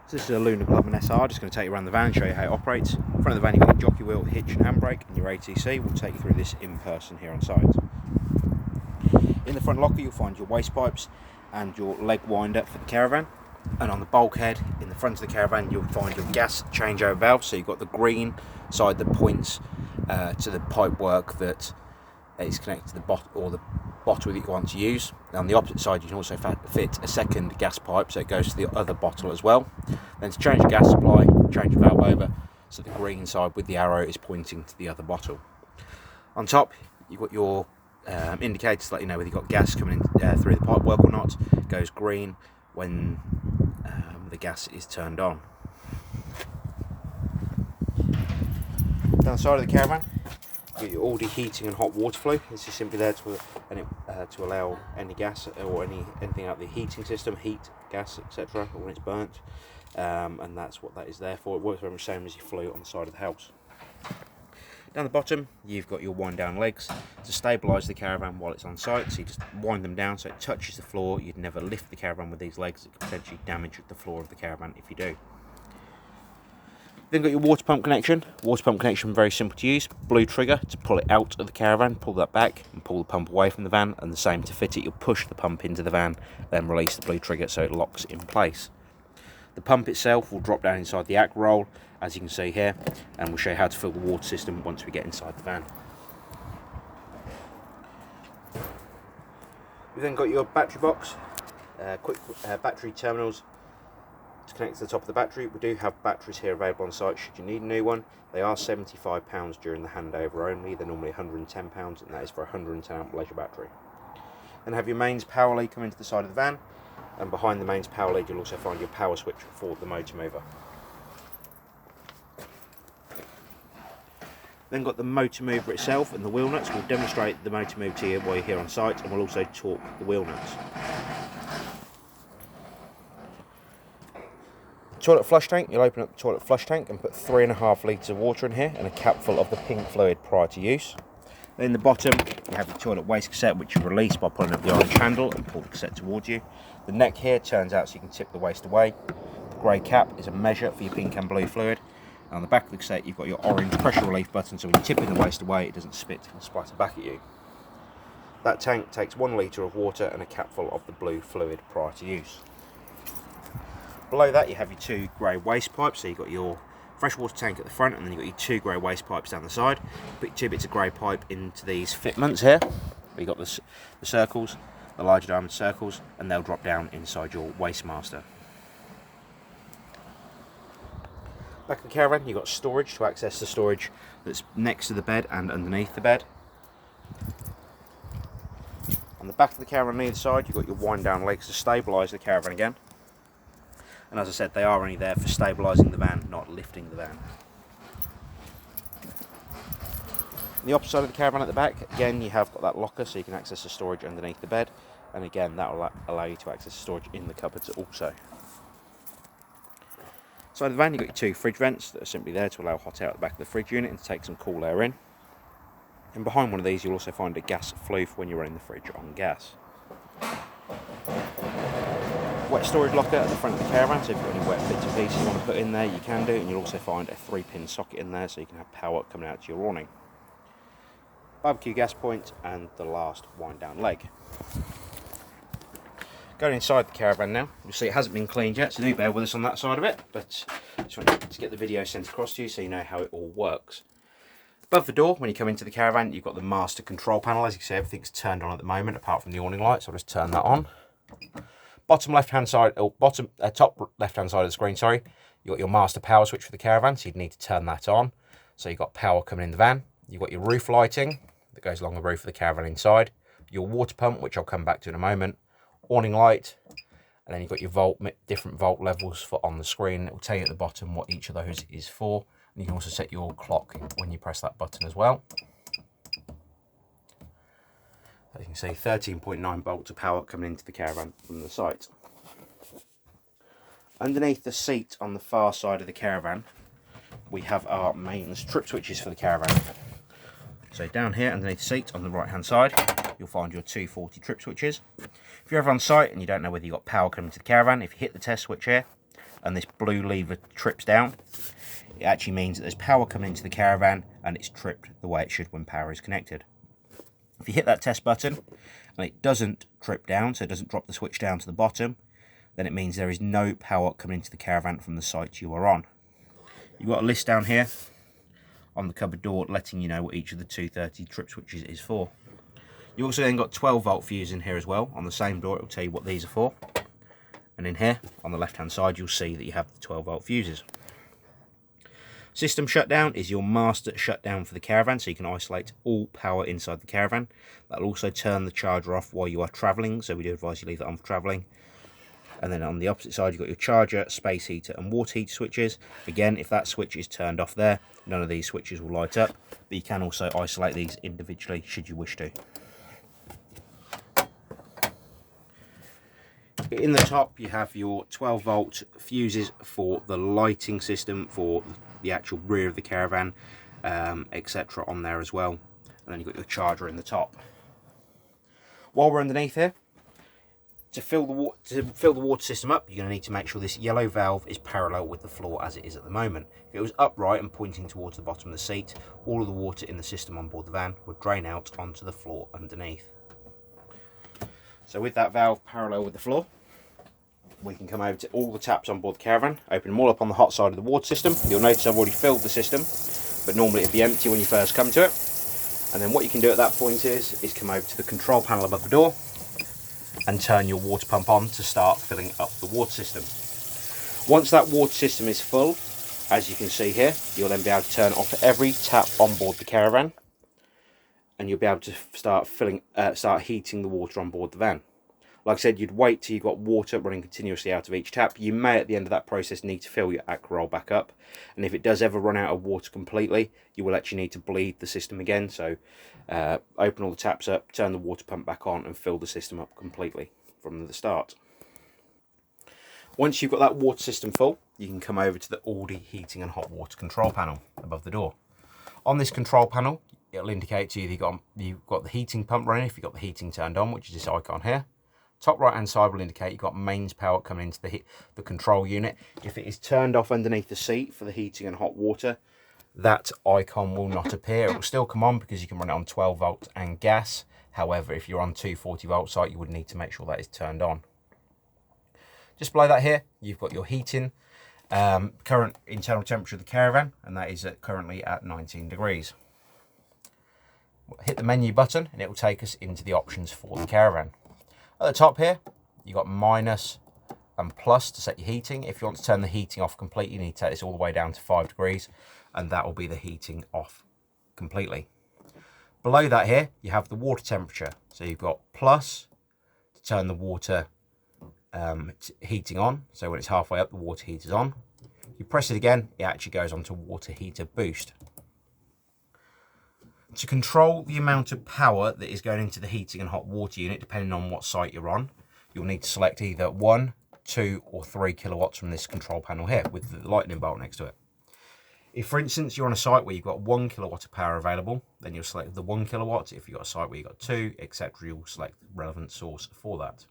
So this is a Lunar Clubman SR, just going to take you around the van and show you how it operates. In front of the van you've got your jockey wheel, hitch and handbrake, and your ATC. We'll take you through this in person here on site. In the front locker you'll find your waste pipes and your leg winder for the caravan. And on the bulkhead in the front of the caravan you'll find your gas changeover valve. So you've got the green side that points to the pipe work that is connected to the bottle that you want to use. And on the opposite side you can also fit a second gas pipe, so it goes to the other bottle as well. Then to change the gas supply, change the valve over so the green side with the arrow is pointing to the other bottle. On top you've got your indicators to let you know whether you've got gas coming in through the pipe work or not. It goes green when the gas is turned on. Down the side of the caravan you've got your Aldi heating and hot water flow. This is simply there to allow any gas or anything out of the heating system, heat, gas, etc. when it's burnt, and that's what that is there for. It works very much the same as your flue on the side of the house. Down the bottom you've got your wind down legs to stabilise the caravan while it's on site, so you just wind them down so it touches the floor. You'd never lift the caravan with these legs, it could potentially damage the floor of the caravan if you do. Then got your water pump connection. Water pump connection, very simple to use. Blue trigger to pull it out of the caravan, pull that back and pull the pump away from the van, and the same to fit it. You'll push the pump into the van, then release the blue trigger so it locks in place. The pump itself will drop down inside the act roll, as you can see here, and we'll show you how to fill the water system once we get inside the van. We've then got your battery box, quick battery terminals to connect to the top of the battery. We do have batteries here available on site should you need a new one. They are £75 during the handover only. They're normally £110, and that is for a 110 amp leisure battery. Then have your mains power lead come into the side of the van, and behind the mains power lead you'll also find your power switch for the motor mover. Then got the motor mover itself and the wheel nuts. We'll demonstrate the motor mover to you while you're here on site, and we'll also torque the wheel nuts. Toilet flush tank, you'll open up the toilet flush tank and put 3.5 litres of water in here and a cap full of the pink fluid prior to use. Then in the bottom you have your toilet waste cassette, which you release by pulling up the orange handle and pull the cassette towards you. The neck here turns out so you can tip the waste away. The grey cap is a measure for your pink and blue fluid. And on the back of the cassette you've got your orange pressure relief button, so when you're tipping the waste away it doesn't spit and splatter back at you. That tank takes 1 litre of water and a cap full of the blue fluid prior to use. Below that you have your 2 grey waste pipes, so you've got your freshwater tank at the front and then you've got your 2 grey waste pipes down the side. Put your 2 bits of grey pipe into these fitments here. You've got the circles, the larger diameter circles, and they'll drop down inside your waste master. Back of the caravan you've got storage to access the storage that's next to the bed and underneath the bed. On the back of the caravan on either side you've got your wind down legs to stabilise the caravan again. And as I said, they are only there for stabilising the van, not lifting the van. On the opposite side of the caravan at the back, again you have got that locker so you can access the storage underneath the bed, and again that will allow you to access the storage in the cupboards also. Side of the van you've got your 2 fridge vents that are simply there to allow hot air at the back of the fridge unit and to take some cool air in. And behind one of these you'll also find a gas flue for when you're running the fridge on gas. Wet storage locker at the front of the caravan, so if you've got any wet bits and pieces you want to put in there you can do, and you'll also find a 3-pin socket in there so you can have power coming out to your awning. Barbecue gas point and the last wind down leg. Going inside the caravan now, you'll see it hasn't been cleaned yet, so do bear with us on that side of it, but just wanted to get the video sent across to you so you know how it all works. Above the door, when you come into the caravan, you've got the master control panel. As you can see, everything's turned on at the moment apart from the awning light, so I'll just turn that on. Bottom left hand side, or top left hand side of the screen, sorry, you've got your master power switch for the caravan, so you'd need to turn that on. So you've got power coming in the van. You've got your roof lighting that goes along the roof of the caravan inside, your water pump, which I'll come back to in a moment, awning light, and then you've got your different volt levels for on the screen. It will tell you at the bottom what each of those is for, and you can also set your clock when you press that button as well. As you can see, 13.9 volts of power coming into the caravan from the site. Underneath the seat on the far side of the caravan, we have our mains trip switches for the caravan. So down here underneath the seat on the right hand side, you'll find your 240 trip switches. If you're ever on site and you don't know whether you've got power coming to the caravan, if you hit the test switch here, and this blue lever trips down, it actually means that there's power coming into the caravan and it's tripped the way it should when power is connected. If you hit that test button and it doesn't trip down, so it doesn't drop the switch down to the bottom, then it means there is no power coming into the caravan from the site you are on. You've got a list down here on the cupboard door letting you know what each of the 230 trip switches is for. You also then got 12 volt fuse in here as well. On the same door it will tell you what these are for. And in here on the left hand side you'll see that you have the 12 volt fuses. System shutdown is your master shutdown for the caravan, so you can isolate all power inside the caravan. That'll also turn the charger off while you are travelling, so we do advise you leave that on for travelling. And then on the opposite side you've got your charger, space heater and water heater switches. Again, if that switch is turned off there, none of these switches will light up, but you can also isolate these individually should you wish to. In the top you have your 12 volt fuses for the lighting system for the actual rear of the caravan, etc. on there as well. And then you've got your charger in the top. While we're underneath here, to fill the water system up, you're going to need to make sure this yellow valve is parallel with the floor as it is at the moment. If it was upright and pointing towards the bottom of the seat, all of the water in the system on board the van would drain out onto the floor underneath. So with that valve parallel with the floor, we can come over to all the taps on board the caravan, open them all up on the hot side of the water system. You'll notice I've already filled the system, but normally it'd be empty when you first come to it. And then what you can do at that point is come over to the control panel above the door and turn your water pump on to start filling up the water system. Once that water system is full, as you can see here, you'll then be able to turn off every tap on board the caravan, and you'll be able to start heating the water on board the van. Like I said, you'd wait till you've got water running continuously out of each tap. You may at the end of that process need to fill your aqua roll back up, and if it does ever run out of water completely, you will actually need to bleed the system again. So open all the taps up, turn the water pump back on and fill the system up completely from the start. Once you've got that water system full, you can come over to the Aldi heating and hot water control panel above the door. On this control panel, it'll indicate to you that you've got the heating pump running if you've got the heating turned on, which is this icon here. Top right hand side will indicate you've got mains power coming into the control unit. If it is turned off underneath the seat for the heating and hot water, that icon will not appear. It will still come on because you can run it on 12 volt and gas. However, if you're on 240 volt site, you would need to make sure that is turned on. Just below that here, you've got your heating, current internal temperature of the caravan, and that is currently at 19 degrees. Hit the menu button and it will take us into the options for the caravan. At the top here, you've got minus and plus to set your heating. If you want to turn the heating off completely, you need to take this all the way down to 5 degrees, and that will be the heating off completely. Below that here, you have the water temperature. So you've got plus to turn the water heating on. So when it's halfway up, the water heater's on. If you press it again, it actually goes on to water heater boost. To control the amount of power that is going into the heating and hot water unit, depending on what site you're on, you'll need to select either 1, 2 or 3 kilowatts from this control panel here with the lightning bolt next to it. If, for instance, you're on a site where you've got 1 kilowatt of power available, then you'll select the 1 kilowatt. If you've got a site where you've got 2, etc., you'll select the relevant source for that.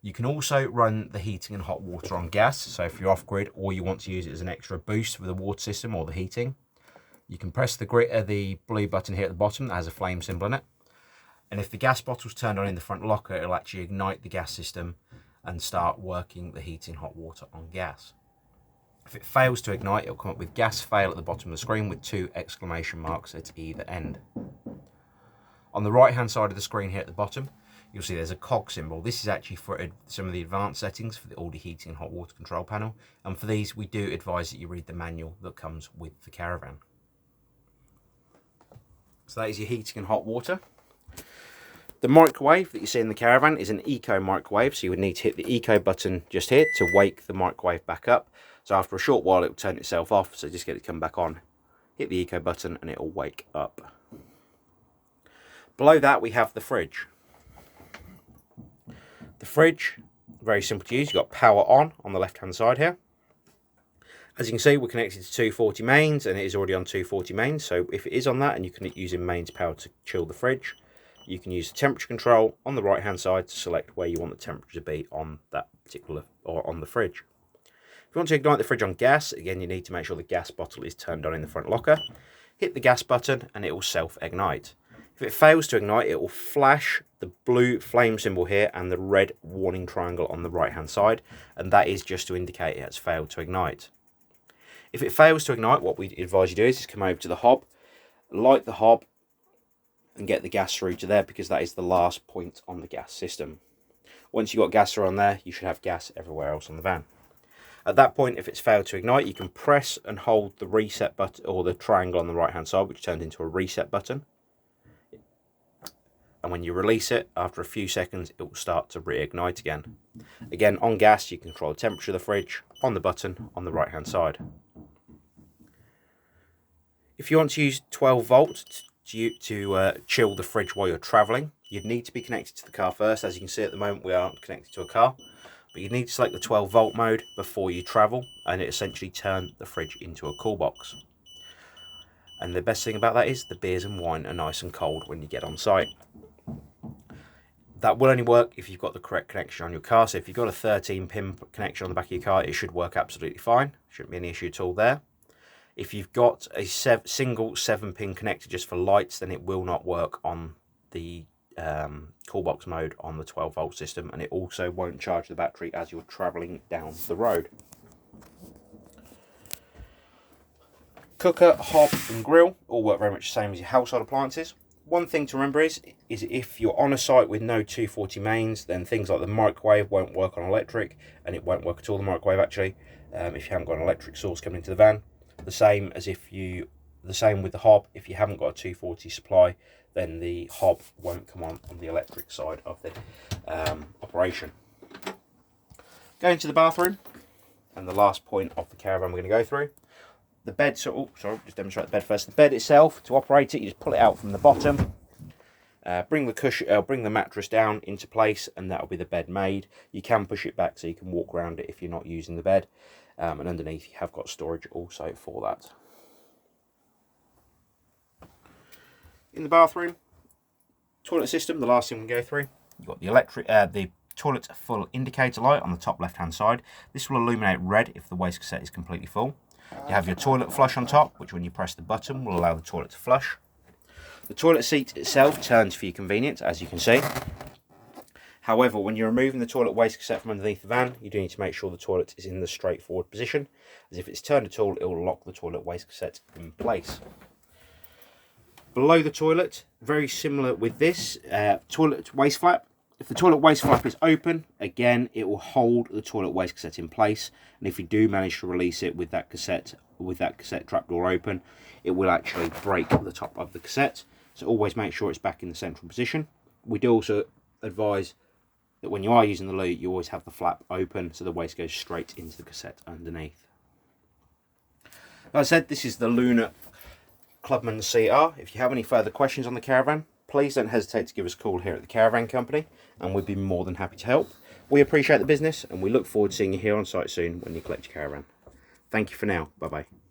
You can also run the heating and hot water on gas, so if you're off-grid or you want to use it as an extra boost for the water system or the heating, you can press the blue button here at the bottom that has a flame symbol in it. And if the gas bottle's turned on in the front locker, it'll actually ignite the gas system and start working the heating hot water on gas. If it fails to ignite, it'll come up with gas fail at the bottom of the screen with 2 exclamation marks at either end. On the right hand side of the screen here at the bottom, you'll see there's a cog symbol. This is actually for some of the advanced settings for the Aldi heating and hot water control panel. And for these, we do advise that you read the manual that comes with the caravan. So that is your heating and hot water. The microwave that you see in the caravan is an eco microwave, so you would need to hit the eco button just here to wake the microwave back up. So after a short while it will turn itself off, so just get it to come back on. Hit the eco button and it will wake up. Below that we have the fridge. The fridge, very simple to use. You've got power on the left hand side here. As you can see, we're connected to 240 mains and it is already on 240 mains. So if it is on that and you can use mains power to chill the fridge, you can use the temperature control on the right hand side to select where you want the temperature to be on that particular, or on the fridge. If you want to ignite the fridge on gas, again you need to make sure the gas bottle is turned on in the front locker. Hit the gas button and it will self-ignite. If it fails to ignite, it will flash the blue flame symbol here and the red warning triangle on the right hand side, and that is just to indicate it has failed to ignite. If it fails to ignite, what we advise you do is just come over to the hob, light the hob and get the gas through to there, because that is the last point on the gas system. Once you've got gas on there, you should have gas everywhere else on the van. At that point, if it's failed to ignite, you can press and hold the reset button, or the triangle on the right hand side, which turned into a reset button. And when you release it, after a few seconds, it will start to reignite again. Again, on gas, you control the temperature of the fridge on the button on the right hand side. If you want to use 12 volts to chill the fridge while you're travelling, you'd need to be connected to the car first. As you can see at the moment, we aren't connected to a car. But you need to select the 12 volt mode before you travel, and it essentially turns the fridge into a cool box. And the best thing about that is the beers and wine are nice and cold when you get on site. That will only work if you've got the correct connection on your car. So if you've got a 13 pin connection on the back of your car, it should work absolutely fine. Shouldn't be any issue at all there. If you've got a single 7 pin connector just for lights, then it will not work on the cool box mode on the 12 volt system, and it also won't charge the battery as you're travelling down the road. Cooker, hob and grill all work very much the same as your household appliances. One thing to remember is if you're on a site with no 240 mains, then things like the microwave won't work on electric, and it won't work at all, the microwave actually, if you haven't got an electric source coming into the van. The same with the hob. If you haven't got a 240 supply, then the hob won't come on the electric side of the operation. Going to the bathroom, and the last point of the caravan we're going to go through. The bed, just demonstrate the bed first. The bed itself, to operate it, you just pull it out from the bottom, bring the mattress down into place, and that'll be the bed made. You can push it back so you can walk around it if you're not using the bed, and underneath you have got storage also for that. In the bathroom, toilet system, the last thing we go through, you've got the toilet full indicator light on the top left hand side. This will illuminate red if the waste cassette is completely full. You have your toilet flush on top, which when you press the button will allow the toilet to flush. The toilet seat itself turns for your convenience, as you can see. However, when you're removing the toilet waste cassette from underneath the van, you do need to make sure the toilet is in the straightforward position, as if it's turned at all, it will lock the toilet waste cassette in place. Below the toilet, very similar with this, toilet waste flap. If the toilet waste flap is open, again, it will hold the toilet waste cassette in place. And if you do manage to release it with that cassette trapdoor open, it will actually break the top of the cassette. So always make sure it's back in the central position. We do also advise that when you are using the loo, you always have the flap open so the waste goes straight into the cassette underneath. Like I said, this is the Lunar Clubman SR. If you have any further questions on the caravan, please don't hesitate to give us a call here at the Caravan Company, and we'd be more than happy to help. We appreciate the business, and we look forward to seeing you here on site soon when you collect your caravan. Thank you for now. Bye-bye.